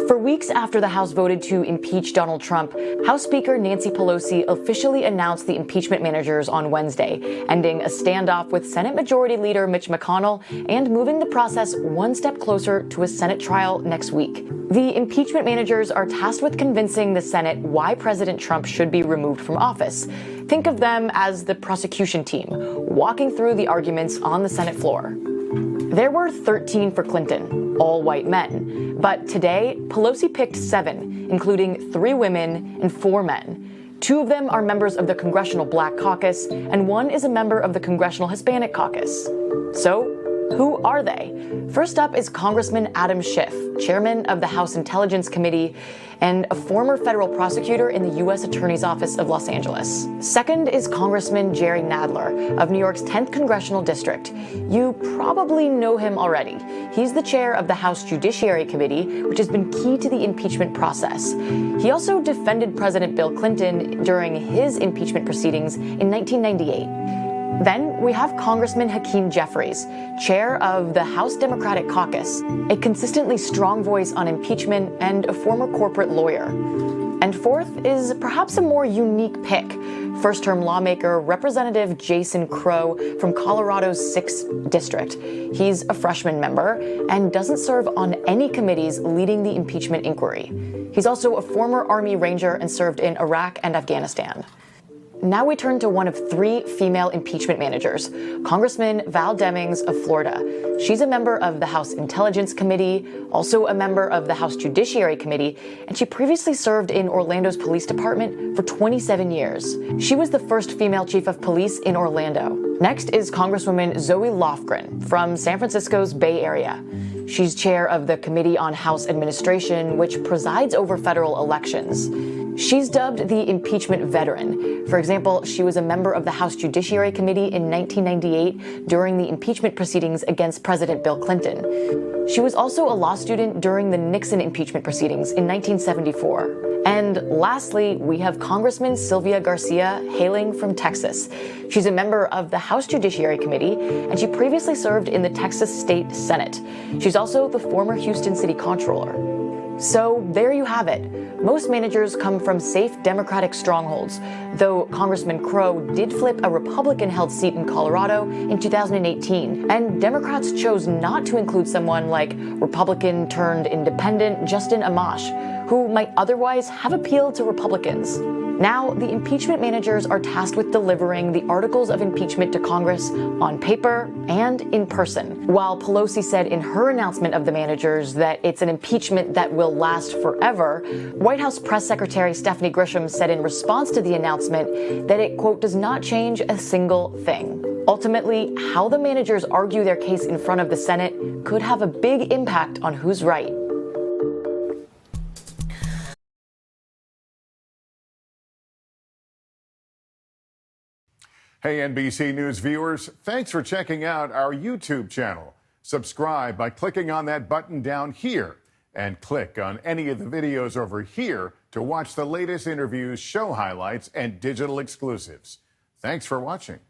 For weeks after the House voted to impeach Donald Trump, House Speaker Nancy Pelosi officially announced the impeachment managers on Wednesday, ending a standoff with Senate Majority Leader Mitch McConnell and moving the process one step closer to a Senate trial next week. The impeachment managers are tasked with convincing the Senate why President Trump should be removed from office. Think of them as the prosecution team, walking through the arguments on the Senate floor. There were 13 for Clinton, all white men. But today, Pelosi picked 7, including 3 women and 4 men. 2 of them are members of the Congressional Black Caucus, and 1 is a member of the Congressional Hispanic Caucus. So, who are they? First up is Congressman Adam Schiff, chairman of the House Intelligence Committee and a former federal prosecutor in the U.S. Attorney's Office of Los Angeles. Second is Congressman Jerry Nadler of New York's 10th Congressional District. You probably know him already. He's the chair of the House Judiciary Committee, which has been key to the impeachment process. He also defended President Bill Clinton during his impeachment proceedings in 1998. Then we have Congressman Hakeem Jeffries, chair of the House Democratic Caucus, a consistently strong voice on impeachment and a former corporate lawyer. And fourth is perhaps a more unique pick, first-term lawmaker Representative Jason Crow from Colorado's 6th District. He's a freshman member and doesn't serve on any committees leading the impeachment inquiry. He's also a former Army Ranger and served in Iraq and Afghanistan. Now we turn to one of 3 female impeachment managers, Congressman Val Demmings of Florida. She's a member of the House Intelligence Committee, also a member of the House Judiciary Committee, and she previously served in Orlando's police department for 27 years. She was the first female chief of police in Orlando. Next is Congresswoman Zoe Lofgren from San Francisco's Bay Area. She's chair of the Committee on House Administration, which presides over federal elections. She's dubbed the impeachment veteran. For example, she was a member of the House Judiciary Committee in 1998 during the impeachment proceedings against President Bill Clinton. She was also a law student during the Nixon impeachment proceedings in 1974. And lastly, we have Congressman Sylvia Garcia, hailing from Texas. She's a member of the House Judiciary Committee, and she previously served in the Texas State Senate. She's also the former Houston City Comptroller. So there you have it. Most managers come from safe Democratic strongholds, though Congressman Crow did flip a Republican-held seat in Colorado in 2018, and Democrats chose not to include someone like Republican-turned-independent Justin Amash, who might otherwise have appealed to Republicans. Now, the impeachment managers are tasked with delivering the articles of impeachment to Congress on paper and in person. While Pelosi said in her announcement of the managers that it's an impeachment that will last forever, White House Press Secretary Stephanie Grisham said in response to the announcement that it, quote, does not change a single thing. Ultimately, how the managers argue their case in front of the Senate could have a big impact on who's right. Hey, NBC News viewers, thanks for checking out our YouTube channel. Subscribe by clicking on that button down here and click on any of the videos over here to watch the latest interviews, show highlights, and digital exclusives. Thanks for watching.